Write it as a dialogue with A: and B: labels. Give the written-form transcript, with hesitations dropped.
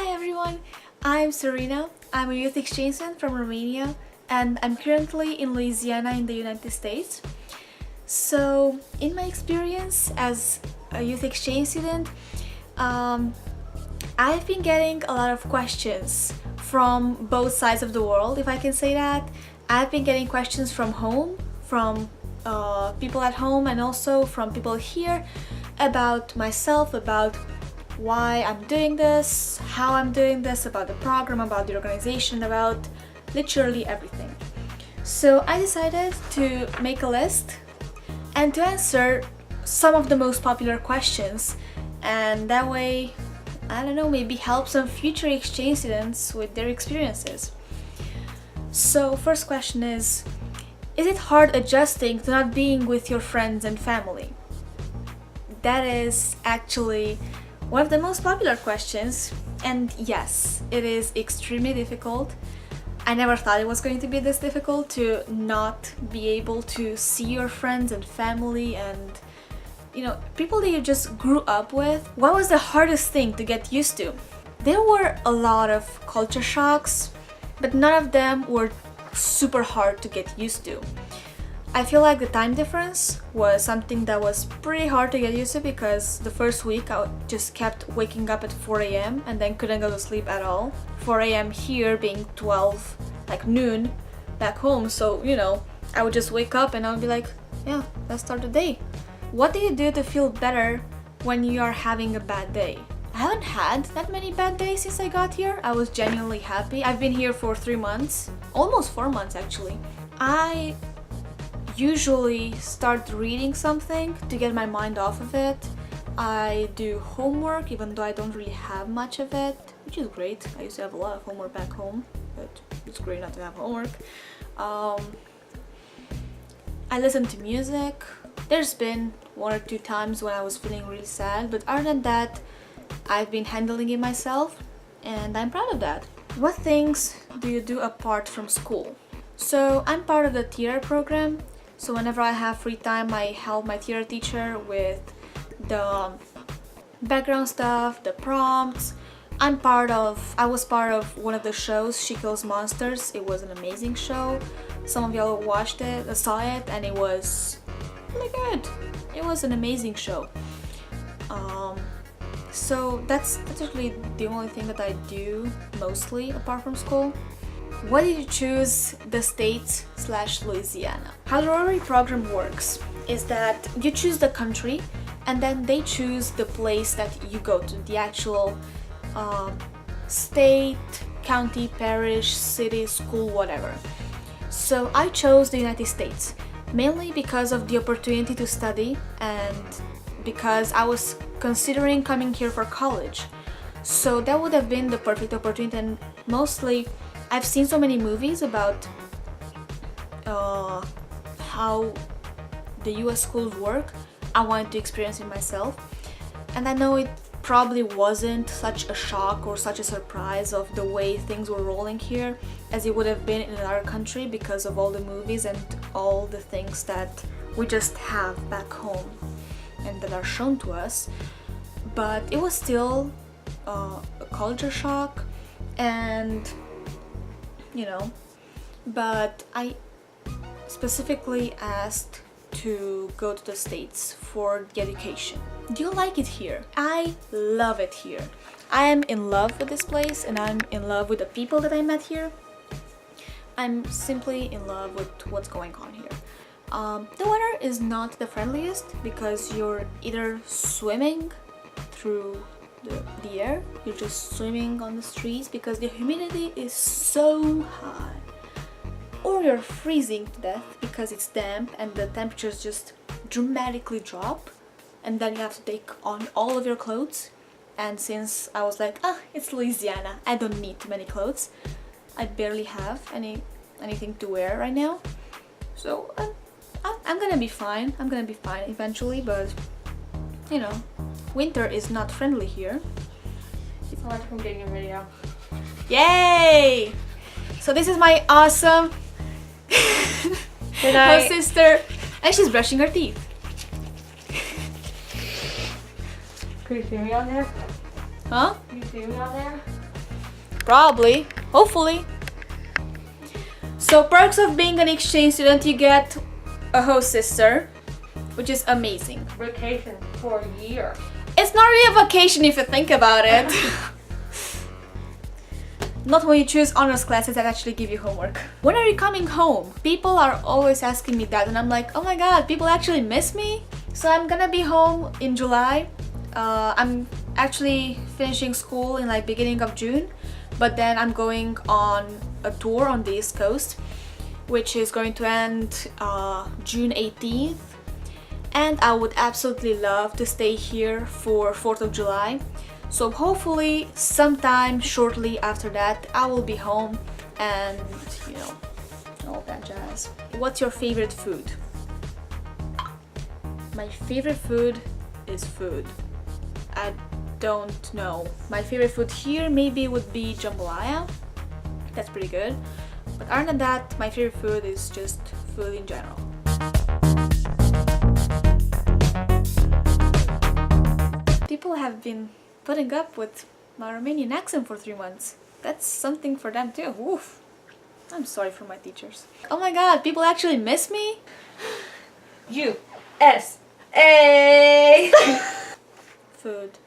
A: Hi everyone, I'm Serena. I'm a youth exchange student from Romania and I'm currently in Louisiana in the United States. So, in my experience as a youth exchange student, I've been getting a lot of questions from both sides of the world, if I can say that. I've been getting questions from home, from people at home, and also from people here about myself, about why I'm doing this, how I'm doing this, about the program, about the organization, about literally everything. So I decided to make a list and to answer some of the most popular questions, and that way, I don't know, maybe help some future exchange students with their experiences. So first question is it hard adjusting to not being with your friends and family? That is actually one of the most popular questions, and yes, it is extremely difficult. I never thought it was going to be this difficult to not be able to see your friends and family and, you know, people that you just grew up with. What was the hardest thing to get used to? There were a lot of culture shocks, but none of them were super hard to get used to. I feel like the time difference was something that was pretty hard to get used to, because the first week I just kept waking up at 4 a.m. and then couldn't go to sleep at all. 4 a.m. here being 12, like noon back home, so you know, I would just wake up and I would be like, yeah, let's start the day. What do you do to feel better when you are having a bad day? I haven't had that many bad days since I got here. I was genuinely happy. I've been here for 3 months, almost 4 months actually. I usually start reading something to get my mind off of it. I do homework even though I don't really have much of it, which is great. I used to have a lot of homework back home, but it's great not to have homework. I listen to music. There's been 1 or 2 times when I was feeling really sad, but other than that, I've been handling it myself and I'm proud of that. What things do you do apart from school? So I'm part of the theater program. So whenever I have free time, I help my theater teacher with the background stuff, the prompts. I was part of one of the shows, She Kills Monsters. It was an amazing show. Some of y'all watched it, saw it, and it was really good. It was an amazing show. So that's actually the only thing that I do mostly apart from school. Why did you choose the States/Louisiana? How the Rotary program works is that you choose the country and then they choose the place that you go to, the actual state, county, parish, city, school, whatever. So I chose the United States, mainly because of the opportunity to study and because I was considering coming here for college. So that would have been the perfect opportunity, and mostly I've seen so many movies about how the US schools work. I wanted to experience it myself, and I know it probably wasn't such a shock or such a surprise of the way things were rolling here as it would have been in another country because of all the movies and all the things that we just have back home and that are shown to us. But it was still a culture shock, and you know, but I specifically asked to go to the States for the education. Do you like it here? I love it here. I am in love with this place and I'm in love with the people that I met here. I'm simply in love with what's going on here. The weather is not the friendliest because you're either swimming through the air, you're just swimming on the streets because the humidity is so high, or you're freezing to death because it's damp and the temperatures just dramatically drop, and then you have to take on all of your clothes. And since I was like, it's Louisiana, I don't need too many clothes, I barely have anything to wear right now, so I'm gonna be fine. I'm gonna be fine eventually, but you know, winter is not friendly here.
B: So much for getting a video.
A: Yay! So this is my awesome host sister, and she's brushing her teeth.
B: Could you see me on there?
A: Huh?
B: Can you see me on there?
A: Probably. Hopefully. So perks of being an exchange student, you get a host sister, which is amazing.
B: Vacation for a year.
A: It's not really a vacation if you think about it. Not when you choose honors classes that actually give you homework. When are you coming home? People are always asking me that and I'm like, oh my god, people actually miss me? So I'm gonna be home in July. I'm actually finishing school in like beginning of June, but then I'm going on a tour on the East Coast, which is going to end June 18th. And I would absolutely love to stay here for 4th of July. So hopefully sometime shortly after that I will be home and you know, all that jazz. What's your favorite food? My favorite food is food. I don't know. My favorite food here maybe would be jambalaya. That's pretty good. But other than that, my favorite food is just food in general. People have been putting up with my Romanian accent for 3 months. That's something for them too. Oof. I'm sorry for my teachers. Oh my god, people actually miss me?
B: USA.
A: Food.